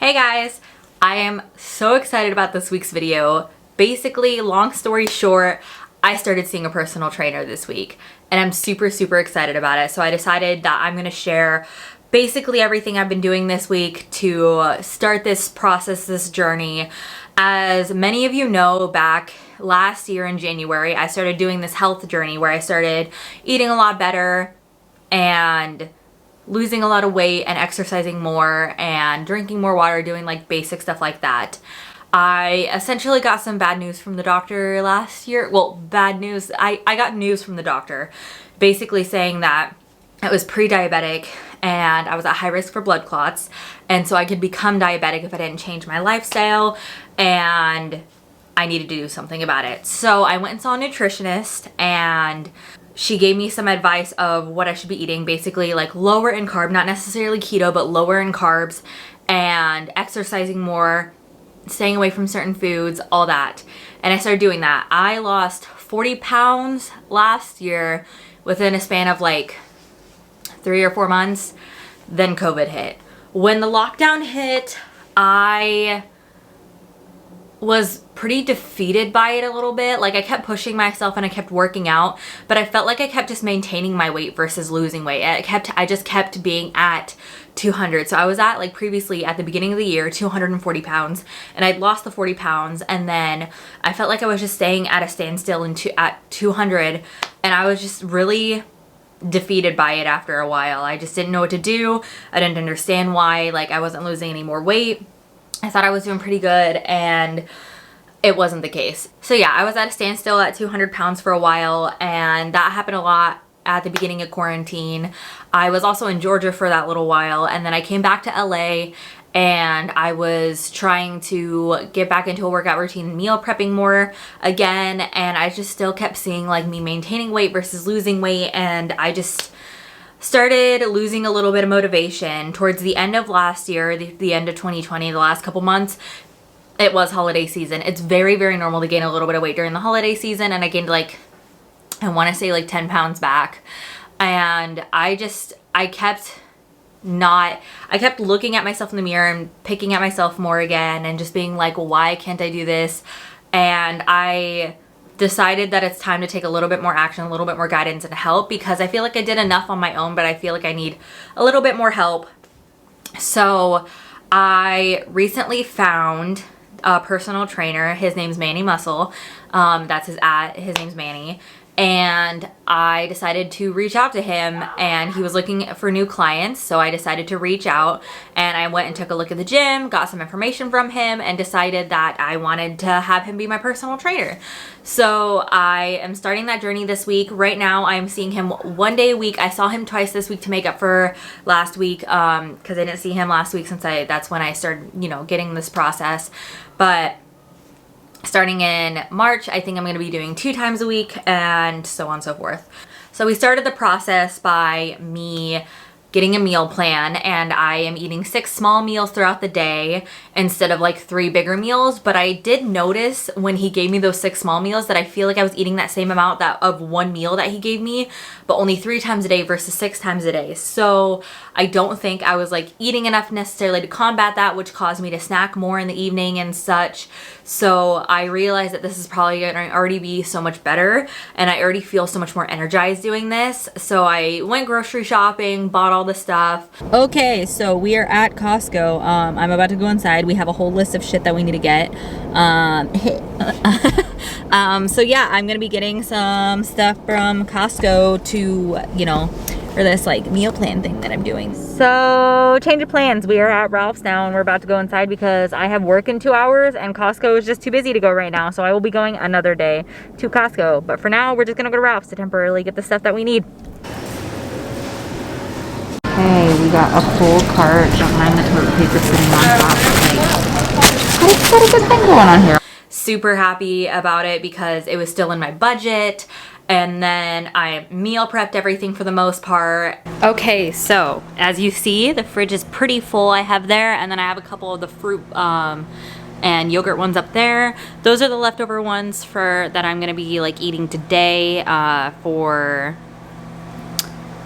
Hey guys, I am so excited about this week's video. Basically, long story short, I started seeing a personal trainer this week and I'm super excited about it. So I decided that I'm gonna share basically everything I've been doing this week to start this process, this journey. As many of you know, back last year in January, I started doing this health journey where I started eating a lot better and losing a lot of weight and exercising more and drinking more water, doing like basic stuff like that. I essentially got some bad news from the doctor last year. Well, bad news. I got news from the doctor basically saying that I was pre-diabetic and I was at high risk for blood clots. And so I could become diabetic if I didn't change my lifestyle, and I needed to do something about it. So I went and saw a nutritionist and she gave me some advice of what I should be eating, basically like lower in carb, not necessarily keto, but lower in carbs, and exercising more, staying away from certain foods, all that. And I started doing that. I lost 40 pounds last year within a span of like 3 or 4 months. Then COVID hit. When the lockdown hit, I was pretty defeated by it a little bit. Like, I kept pushing myself and I kept working out, but I felt like I kept just maintaining my weight versus losing weight. I just kept being at 200. So I was at, like, previously at the beginning of the year, 240 pounds, and I'd lost the 40 pounds, and then I felt like I was just staying at a standstill at 200, and I was just really defeated by it after a while. I just didn't know what to do. I didn't understand why, like, I wasn't losing any more weight. I thought I was doing pretty good, and it wasn't the case. So yeah, I was at a standstill at 200 pounds for a while, and that happened a lot at the beginning of quarantine. I was also in Georgia for that little while, and then I came back to LA, and I was trying to get back into a workout routine and meal prepping more again, and I just still kept seeing like me maintaining weight versus losing weight, and I just started losing a little bit of motivation towards the end of last year, the end of 2020, the last couple months. It was holiday season. It's very normal to gain a little bit of weight during the holiday season, and I gained like, I want to say like 10 pounds back. And I kept looking at myself in the mirror and picking at myself more again and just being like, why can't I do this? And I decided that it's time to take a little bit more action, a little bit more guidance and help, because I feel like I did enough on my own, but I feel like I need a little bit more help. So I recently found a personal trainer. His name's Manny Muscle. That's his name's Manny. And I decided to reach out to him, and he was looking for new clients, so I decided to reach out, and I went and took a look at the gym, got some information from him, and decided that I wanted to have him be my personal trainer. So I am starting that journey this week. Right now I'm seeing him 1 day a week. I saw him twice this week to make up for last week, because I didn't see him last week since that's when I started, getting this process. But starting in March, I think I'm going to be doing 2 times a week, and so on and so forth. So we started the process by me getting a meal plan, and I am eating 6 small meals throughout the day instead of like 3 bigger meals. But I did notice when he gave me those 6 small meals that I feel like I was eating that same amount of 1 meal that he gave me, but only 3 times a day versus 6 times a day. So I don't think I was like eating enough necessarily to combat that, which caused me to snack more in the evening and such. So I realized that this is probably gonna already be so much better, and I already feel so much more energized doing this. So I went grocery shopping, bought all the stuff. Okay, so we are at Costco. I'm about to go inside. We have a whole list of shit that we need to get. So yeah, I'm gonna be getting some stuff from Costco to, for this like meal plan thing that I'm doing. So change of plans. We are at Ralph's now, and we're about to go inside because I have work in 2 hours and Costco is just too busy to go right now. So I will be going another day to Costco. But for now, we're just gonna go to Ralph's to temporarily get the stuff that we need. Okay, we got a full cart. Don't mind the toilet paper sitting on top. Like, got a good thing going on here. Super happy about it because it was still in my budget. And then I meal prepped everything for the most part. Okay, so as you see, the fridge is pretty full. I have there, and then I have a couple of the fruit and yogurt ones up there. Those are the leftover ones that I'm gonna be like eating today for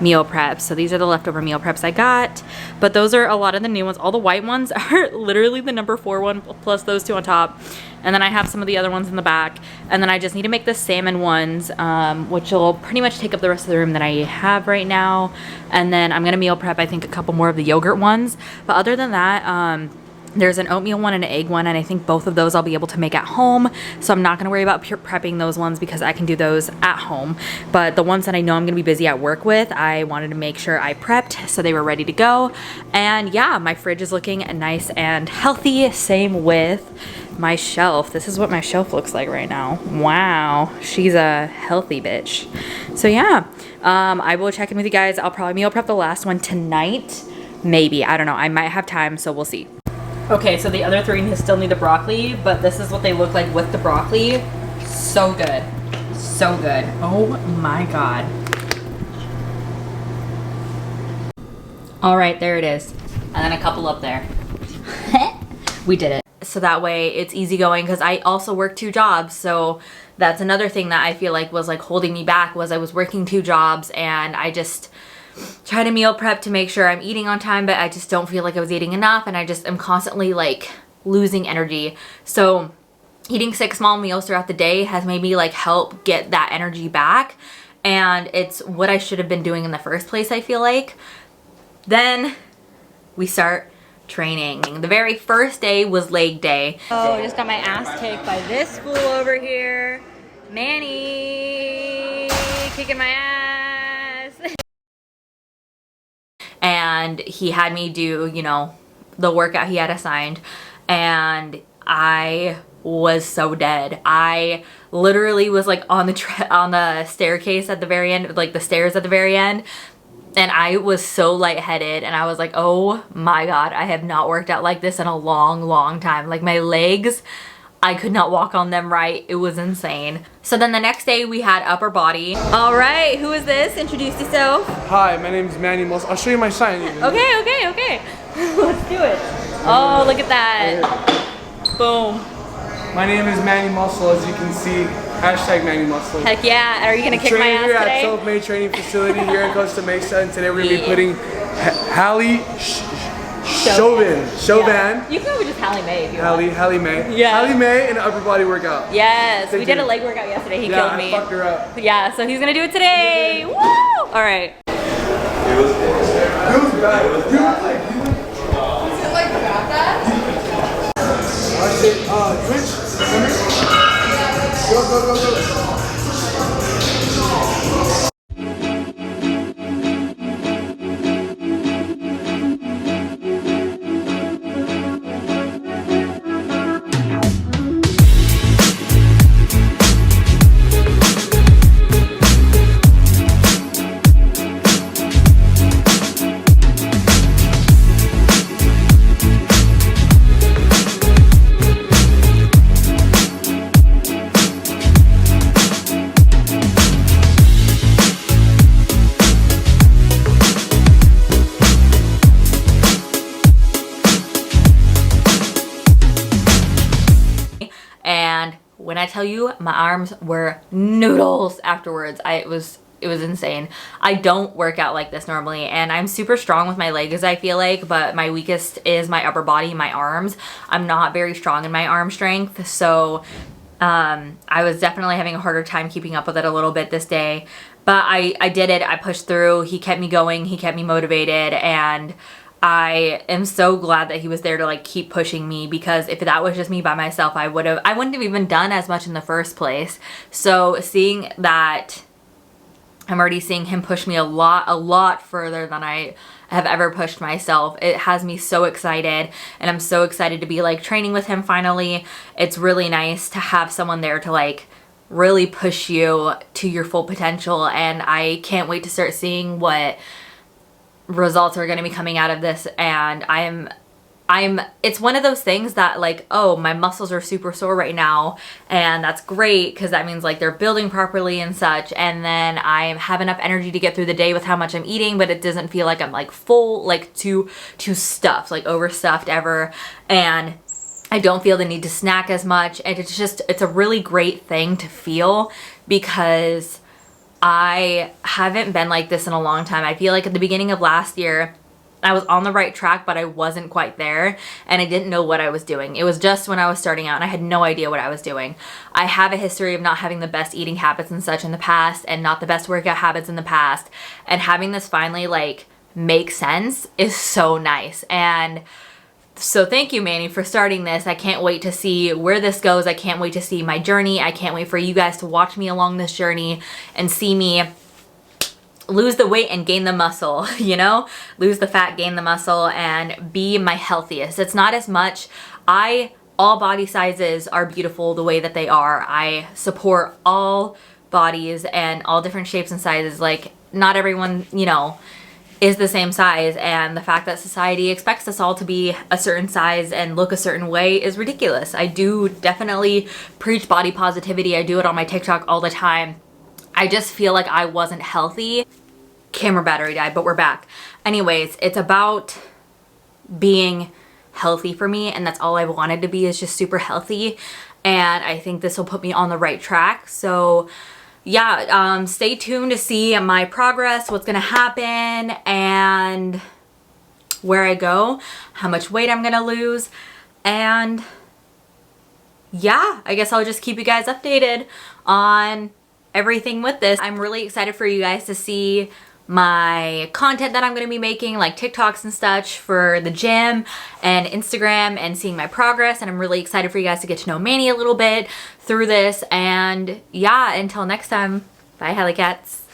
meal preps. So these are the leftover meal preps I got, but those are a lot of the new ones. All the white ones are literally the number 4 one plus those 2 on top. And then I have some of the other ones in the back. And then I just need to make the salmon ones, which will pretty much take up the rest of the room that I have right now. And then I'm gonna meal prep, I think, a couple more of the yogurt ones. But other than that, there's an oatmeal one and an egg one, and I think both of those I'll be able to make at home. So I'm not gonna worry about prepping those ones because I can do those at home. But the ones that I know I'm gonna be busy at work with, I wanted to make sure I prepped so they were ready to go. And yeah, my fridge is looking nice and healthy. Same with my shelf. This is what my shelf looks like right now. Wow, she's a healthy bitch. So yeah, I will check in with you guys. I'll probably meal prep the last one tonight. Maybe, I don't know. I might have time, so we'll see. Okay, so the other 3 still need the broccoli, but this is what they look like with the broccoli. So good. So good. Oh my God. All right, there it is. And then a couple up there. We did it. So that way it's easy going because I also work 2 jobs. So that's another thing that I feel like was like holding me back was I was working 2 jobs and I just try to meal prep to make sure I'm eating on time, but I just don't feel like I was eating enough and I just am constantly like losing energy. So eating 6 small meals throughout the day has made me like help get that energy back, and it's what I should have been doing in the first place, I feel like. Then we start training. The very first day was leg day. Oh, I just got my ass kicked by this fool over here. Manny kicking my ass. And he had me do, you know, the workout he had assigned, and I was so dead. I literally was like on the staircase at the very end, like the stairs at the very end, and I was so lightheaded, and I was like, oh my God, I have not worked out like this in a long time. Like my legs, I could not walk on them right. It was insane. So then the next day we had upper body. All right, who is this? Introduce yourself. Hi, my name is Manny Muscle. I'll show you my sign even. Okay. Let's do it. Oh, look at that. Boom. My name is Manny Muscle, as you can see. Hashtag Manny Muscle. Heck yeah. Are you gonna kick my ass today? today? At Self-Made Training Facility here in Costa Mesa, and today we're gonna be putting Hallie Chauvin. Yeah. You can go with just Hallie Mae if you want. Hallie Mae. Yeah. Hallie Mae in an upper body workout. Yes, we did a leg workout yesterday. He killed me. I fucked her up. Yeah, so he's gonna do it today. Woo! All right. It was bad. Is it like bad? I said, Twitch. Go. And when I tell you, my arms were noodles afterwards. It was insane. I don't work out like this normally, and I'm super strong with my legs, I feel like, but my weakest is my upper body, my arms. I'm not very strong in my arm strength, so I was definitely having a harder time keeping up with it a little bit this day. But I did it. I pushed through. He kept me going. He kept me motivated, and I am so glad that he was there to like keep pushing me, because if that was just me by myself, I wouldn't have even done as much in the first place. So seeing that, I'm already seeing him push me a lot further than I have ever pushed myself. It has me so excited, and I'm so excited to be like training with him finally. It's really nice to have someone there to like really push you to your full potential, and I can't wait to start seeing what results are going to be coming out of this. And it's one of those things that like, oh, my muscles are super sore right now, and that's great because that means like they're building properly and such, and then I have enough energy to get through the day with how much I'm eating, but it doesn't feel like I'm like full, like too stuffed, like overstuffed ever, and I don't feel the need to snack as much. And it's a really great thing to feel, because I haven't been like this in a long time. I feel like at the beginning of last year, I was on the right track, but I wasn't quite there and I didn't know what I was doing. It was just when I was starting out and I had no idea what I was doing. I have a history of not having the best eating habits and such in the past and not the best workout habits in the past. And having this finally like make sense is so nice. And so thank you, Manny, for starting this. I can't wait to see where this goes. I can't wait to see my journey. I can't wait for you guys to watch me along this journey and see me lose the weight and gain the muscle, you know? Lose the fat, gain the muscle, and be my healthiest. It's not as much, all body sizes are beautiful the way that they are. I support all bodies and all different shapes and sizes. Like, not everyone, you know, is the same size, and the fact that society expects us all to be a certain size and look a certain way is ridiculous. I do definitely preach body positivity. I do it on my TikTok all the time. I just feel like I wasn't healthy. Camera battery died, but we're back. Anyways, it's about being healthy for me, and that's all I wanted to be, is just super healthy. And I think this will put me on the right track. So yeah, stay tuned to see my progress, what's gonna happen, and where I go, how much weight I'm gonna lose. And yeah, I guess I'll just keep you guys updated on everything with this. I'm really excited for you guys to see my content that I'm going to be making, like TikToks and such for the gym and Instagram, and seeing my progress. And I'm really excited for you guys to get to know Manny a little bit through this. And yeah, until next time, bye, Helly Cats.